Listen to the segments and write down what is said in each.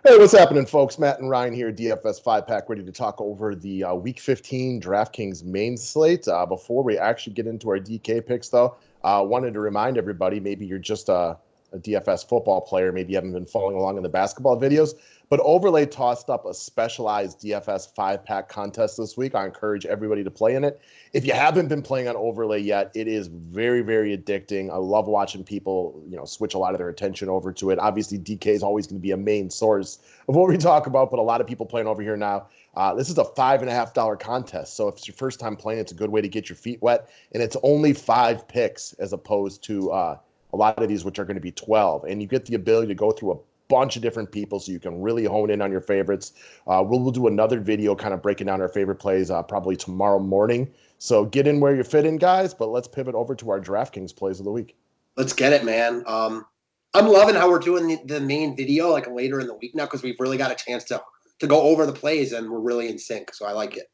Hey, what's happening, folks? Matt and Ryan here, DFS 5-pack, ready to talk over the Week 15 Draftkings main slate. Before we actually get into our DK picks, though, wanted to remind everybody, maybe you're just a DFS football player, maybe you haven't been following along in the basketball videos, but Overlay tossed up a specialized DFS 5-pack contest this week. I encourage everybody to play in it. If you haven't been playing on Overlay yet, it is very, very addicting. I love watching people, switch a lot of their attention over to it. Obviously, DK is always going to be a main source of what we talk about, but a lot of people playing over here now. This is a $5.50 contest. So if it's your first time playing, it's a good way to get your feet wet. And it's only 5 picks as opposed to a lot of these, which are going to be 12. And you get the ability to go through a bunch of different people so you can really hone in on your favorites. We'll do another video kind of breaking down our favorite plays probably tomorrow morning. So get in where you fit in, guys, but let's pivot over to our DraftKings plays of the week. Let's get it, man. I'm loving how we're doing the main video like later in the week now because we've really got a chance to go over the plays and we're really in sync. So I like it.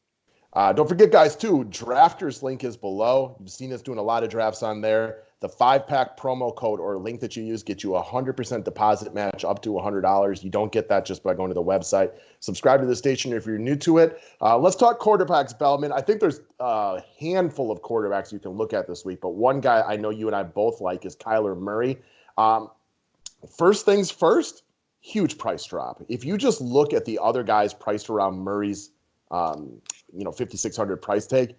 Don't forget, guys, too, Drafters link is below. You've seen us doing a lot of drafts on there. The 5-pack promo code or link that you use gets you a 100% deposit match up to $100. You don't get that just by going to the website. Subscribe to the station if you're new to it. Let's talk quarterbacks, Bellman. I think there's a handful of quarterbacks you can look at this week, but one guy I know you and I both like is Kyler Murray. First things first, huge price drop. If you just look at the other guys priced around Murray's 5,600 price tag,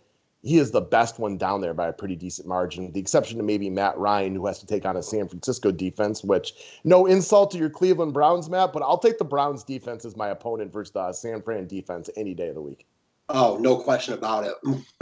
he is the best one down there by a pretty decent margin, the exception to maybe Matt Ryan, who has to take on a San Francisco defense, which no insult to your Cleveland Browns, Matt, but I'll take the Browns defense as my opponent versus the San Fran defense any day of the week. Oh, no question about it.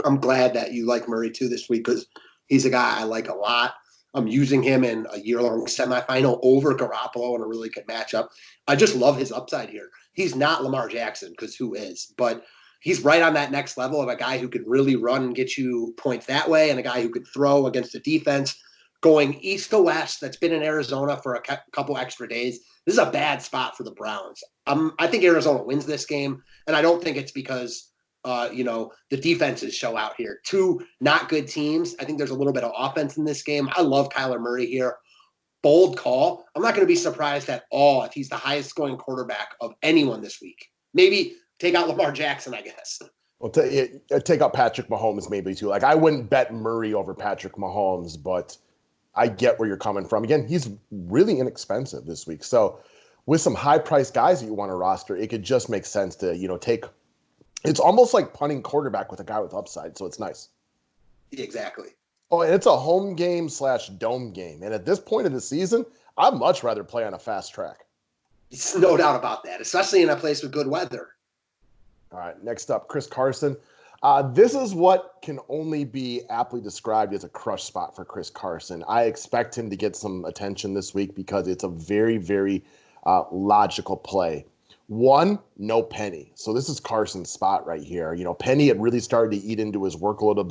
I'm glad that you like Murray too this week because he's a guy I like a lot. I'm using him in a year-long semifinal over Garoppolo in a really good matchup. I just love his upside here. He's not Lamar Jackson because who is, but he's right on that next level of a guy who could really run and get you points that way and a guy who could throw against a defense going east to west that's been in Arizona for a couple extra days. This is a bad spot for the Browns. I think Arizona wins this game, and I don't think it's because the defenses show out here. Two not good teams. I think there's a little bit of offense in this game. I love Kyler Murray here. Bold call. I'm not going to be surprised at all if he's the highest scoring quarterback of anyone this week. Maybe take out Lamar Jackson, I guess. Well, take out Patrick Mahomes maybe too. Like I wouldn't bet Murray over Patrick Mahomes, but I get where you're coming from. Again, he's really inexpensive this week. So with some high-priced guys that you want to roster, it could just make sense to, take – it's almost like punting quarterback with a guy with upside, so it's nice. Exactly. Oh, and it's a home game / dome game. And at this point of the season, I'd much rather play on a fast track. It's no doubt about that, especially in a place with good weather. All right, next up, Chris Carson. This is what can only be aptly described as a crush spot for Chris Carson. I expect him to get some attention this week because it's a very, very logical play. One, no Penny. So this is Carson's spot right here. Penny had really started to eat into his work a little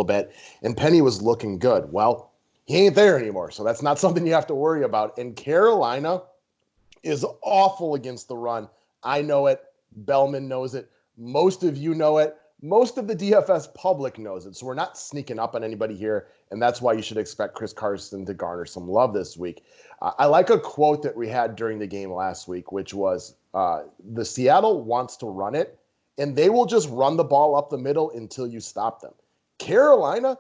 bit, and Penny was looking good. Well, he ain't there anymore, so that's not something you have to worry about. And Carolina is awful against the run. I know it. Bellman knows it. Most of you know it. Most of the DFS public knows it. So we're not sneaking up on anybody here, and that's why you should expect Chris Carson to garner some love this week. I like a quote that we had during the game last week, which was, the Seattle wants to run it, and they will just run the ball up the middle until you stop them. Carolina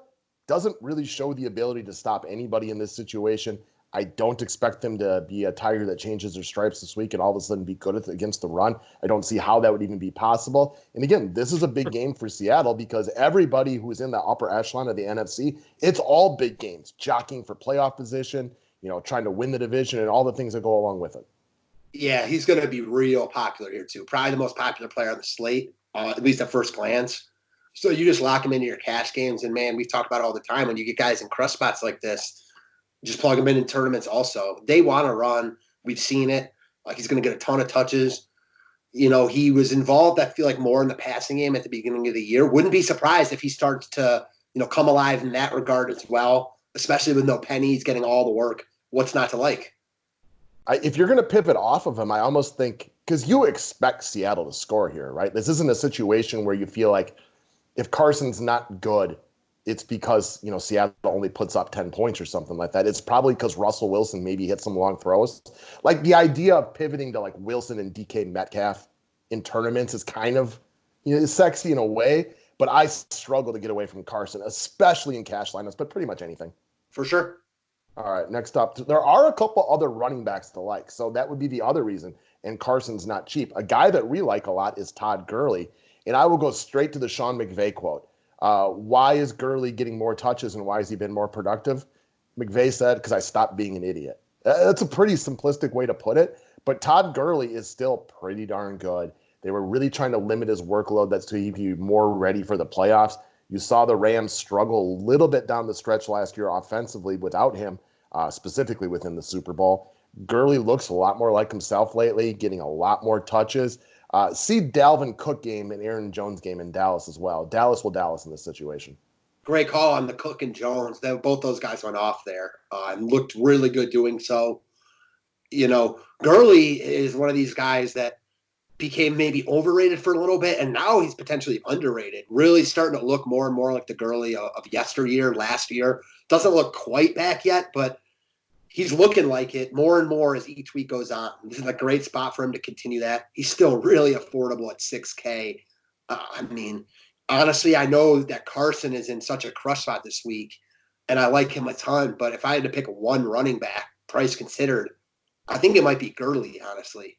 doesn't really show the ability to stop anybody in this situation. I don't expect them to be a tiger that changes their stripes this week and all of a sudden be good against the run. I don't see how that would even be possible. And again, this is a big game for Seattle because everybody who's in the upper echelon of the NFC, it's all big games, jockeying for playoff position, trying to win the division and all the things that go along with it. Yeah, he's going to be real popular here too. Probably the most popular player on the slate, at least at first glance. So you just lock him into your cash games. And man, we've talked about it all the time. When you get guys in crush spots like this, just plug him in tournaments also. They want to run. We've seen it. He's going to get a ton of touches. He was involved, I feel like, more in the passing game at the beginning of the year. Wouldn't be surprised if he starts to, come alive in that regard as well, especially with no Penny. He's getting all the work. What's not to like? If you're going to pivot off of him, I almost think, because you expect Seattle to score here, right? This isn't a situation where you feel like if Carson's not good, it's because, Seattle only puts up 10 points or something like that. It's probably because Russell Wilson maybe hit some long throws. Like the idea of pivoting to like Wilson and DK Metcalf in tournaments is kind of, sexy in a way, but I struggle to get away from Carson, especially in cash lineups, but pretty much anything. For sure. All right, next up, there are a couple other running backs to like, so that would be the other reason. And Carson's not cheap. A guy that we like a lot is Todd Gurley, and I will go straight to the Sean McVay quote. Why is Gurley getting more touches and why has he been more productive? McVay said, because I stopped being an idiot. That's a pretty simplistic way to put it, but Todd Gurley is still pretty darn good. They were really trying to limit his workload that's to keep you more ready for the playoffs. You saw the Rams struggle a little bit down the stretch last year offensively without him, specifically within the Super Bowl. Gurley looks a lot more like himself lately, getting a lot more touches. See Dalvin Cook game and Aaron Jones game in Dallas as well. Dallas in this situation. Great call on the Cook and Jones. Both those guys went off there and looked really good doing so. Gurley is one of these guys that became maybe overrated for a little bit, and now he's potentially underrated. Really starting to look more and more like the Gurley of yesteryear, last year. Doesn't look quite back yet, but he's looking like it more and more as each week goes on. This is a great spot for him to continue that. He's still really affordable at $6K. Honestly, I know that Carson is in such a crush spot this week, and I like him a ton, but if I had to pick one running back, price considered, I think it might be Gurley, honestly.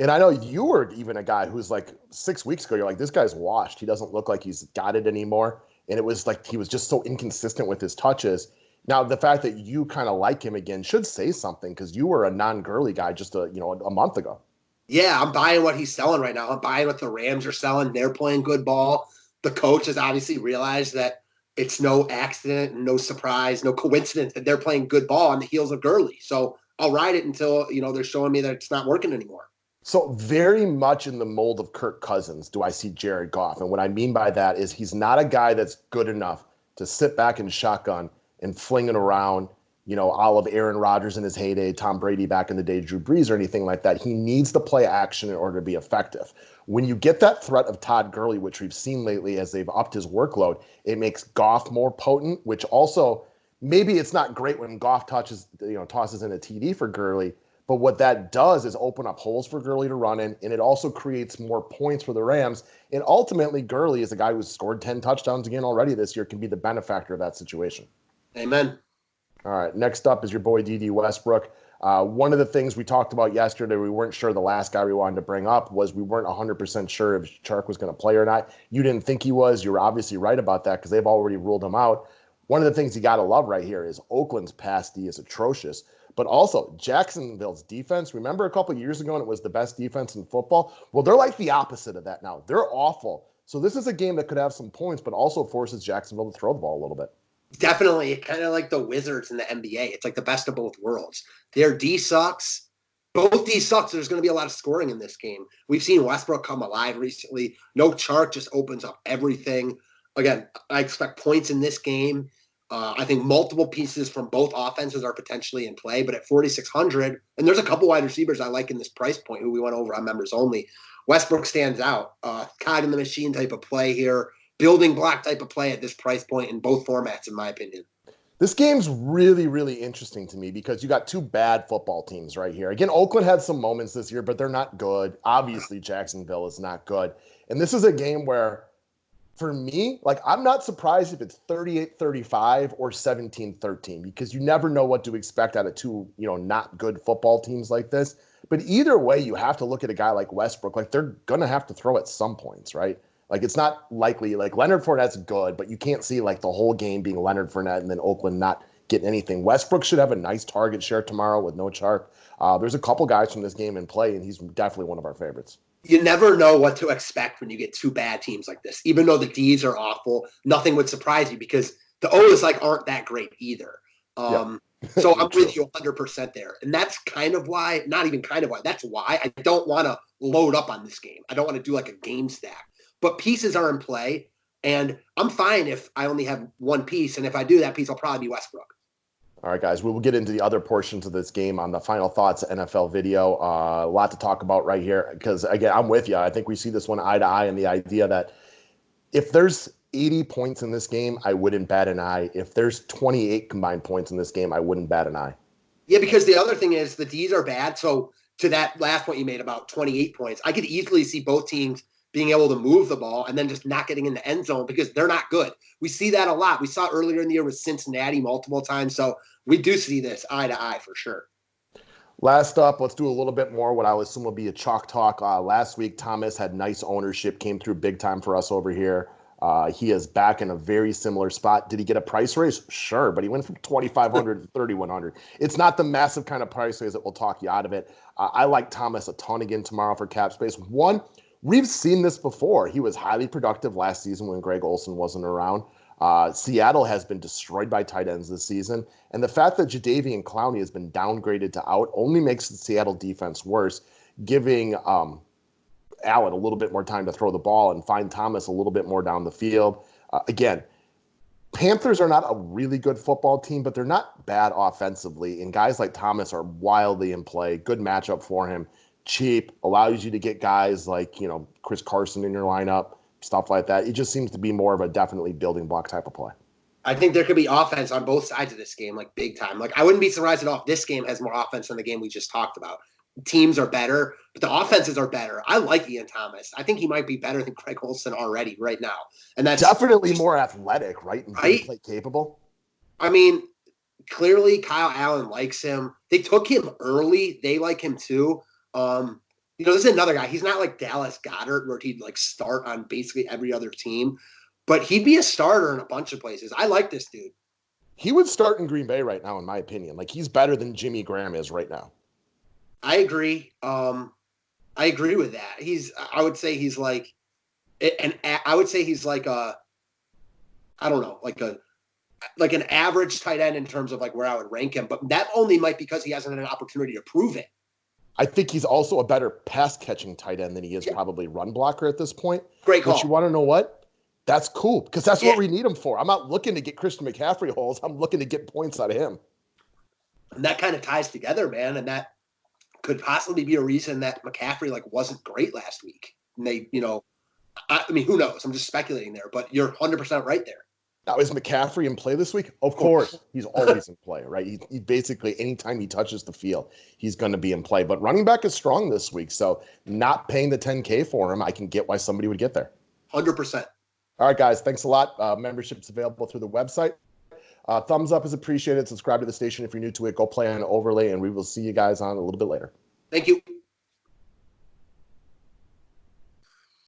And I know you were even a guy who's like 6 weeks ago, you're like, this guy's washed. He doesn't look like he's got it anymore. And it was like he was just so inconsistent with his touches. Now, the fact that you kind of like him again should say something because you were a non-Gurley guy just a month ago. Yeah, I'm buying what he's selling right now. I'm buying what the Rams are selling. They're playing good ball. The coach has obviously realized that it's no accident, no surprise, no coincidence that they're playing good ball on the heels of Gurley. So I'll ride it until, they're showing me that it's not working anymore. So very much in the mold of Kirk Cousins do I see Jared Goff. And what I mean by that is he's not a guy that's good enough to sit back and shotgun and fling it around, all of Aaron Rodgers in his heyday, Tom Brady back in the day, Drew Brees or anything like that. He needs to play action in order to be effective. When you get that threat of Todd Gurley, which we've seen lately as they've upped his workload, it makes Goff more potent, which also maybe it's not great when Goff tosses in a TD for Gurley. But what that does is open up holes for Gurley to run in, and it also creates more points for the Rams. And ultimately, Gurley is a guy who's scored 10 touchdowns again already this year, can be the benefactor of that situation. Amen. All right, next up is your boy D.D. Westbrook. One of the things we talked about yesterday, we weren't sure the last guy we wanted to bring up was we weren't 100% sure if Chark was going to play or not. You didn't think he was. You were obviously right about that because they've already ruled him out. One of the things you got to love right here is Oakland's pass D is atrocious. But also, Jacksonville's defense, remember a couple of years ago when it was the best defense in football? Well, they're like the opposite of that now. They're awful. So this is a game that could have some points, but also forces Jacksonville to throw the ball a little bit. Definitely. Kind of like the Wizards in the NBA. It's like the best of both worlds. Their D sucks. Both D sucks. There's going to be a lot of scoring in this game. We've seen Westbrook come alive recently. No Chark just opens up everything. Again, I expect points in this game. I think multiple pieces from both offenses are potentially in play, but at 4,600, and there's a couple wide receivers I like in this price point who we went over on members only. Westbrook stands out. Cog in the machine type of play here, building block type of play at this price point in both formats, in my opinion. This game's really, really interesting to me because you got two bad football teams right here. Again, Oakland had some moments this year, but they're not good. Obviously, Jacksonville is not good. And this is a game where, for me, I'm not surprised if it's 38-35 or 17-13 because you never know what to expect out of two, not good football teams like this. But either way, you have to look at a guy like Westbrook. They're going to have to throw at some points, right? It's not likely. Leonard Fournette's good, but you can't see, the whole game being Leonard Fournette and then Oakland not getting anything. Westbrook should have a nice target share tomorrow with no Chark. There's a couple guys from this game in play, and he's definitely one of our favorites. You never know what to expect when you get two bad teams like this. Even though the D's are awful, nothing would surprise you because the O's aren't that great either. So I'm with you 100% there. And that's kind of why, not even kind of why, that's why I don't want to load up on this game. I don't want to do a game stack. But pieces are in play, and I'm fine if I only have one piece. And if I do, that piece will probably be Westbrook. All right, guys, we will get into the other portions of this game on the Final Thoughts NFL video. A lot to talk about right here because, again, I'm with you. I think we see this one eye to eye in the idea that if there's 80 points in this game, I wouldn't bat an eye. If there's 28 combined points in this game, I wouldn't bat an eye. Yeah, because the other thing is the D's are bad. So to that last point you made about 28 points, I could easily see both teams being able to move the ball and then just not getting in the end zone because they're not good. We see that a lot. We saw earlier in the year with Cincinnati multiple times. So we do see this eye to eye for sure. Last up, let's do a little bit more what I would assume will be a chalk talk. Last week, Thomas had nice ownership, came through big time for us over here. He is back in a very similar spot. Did he get a price raise? Sure, but he went from 2,500 to 3,100. It's not the massive kind of price raise that will talk you out of it. I like Thomas a ton again tomorrow for cap space. One, we've seen this before. He was highly productive last season when Greg Olsen wasn't around. Seattle has been destroyed by tight ends this season. And the fact that Jadeveon Clowney has been downgraded to out only makes the Seattle defense worse, giving Allen a little bit more time to throw the ball and find Thomas a little bit more down the field. Again, Panthers are not a really good football team, but they're not bad offensively. And guys like Thomas are wildly in play. Good matchup for him. Cheap, allows you to get guys like, Chris Carson in your lineup, stuff like that. It just seems to be more of a definitely building block type of play. I think there could be offense on both sides of this game, like big time. Like I wouldn't be surprised at all if this game has more offense than the game we just talked about. Teams are better, but the offenses are better. I like Ian Thomas. I think he might be better than Greg Olsen already right now. And that's definitely more athletic, right? And right? Play capable. I mean, clearly Kyle Allen likes him. They took him early. They like him too. This is another guy. He's not like Dallas Goedert where he'd like start on basically every other team, but he'd be a starter in a bunch of places. I like this dude. He would start in Green Bay right now, in my opinion. Like he's better than Jimmy Graham is right now. I agree. I agree with that. I would say he's like a, I don't know, like an average tight end in terms of like where I would rank him, but that only might because he hasn't had an opportunity to prove it. I think he's also a better pass catching tight end than he is probably run blocker at this point. Great call. But you want to know what? That's cool because that's what we need him for. I'm not looking to get Christian McCaffrey holes. I'm looking to get points out of him. And that kind of ties together, man. And that could possibly be a reason that McCaffrey wasn't great last week. And they, I mean, who knows? I'm just speculating there, but you're 100% right there. Now, is McCaffrey in play this week? Of course. He's always in play, right? He basically, anytime he touches the field, he's going to be in play. But running back is strong this week, so not paying the $10K for him, I can get why somebody would get there. 100%. All right, guys, thanks a lot. Membership's available through the website. Thumbs up is appreciated. Subscribe to the station if you're new to it. Go play on Overlay, and we will see you guys on a little bit later. Thank you.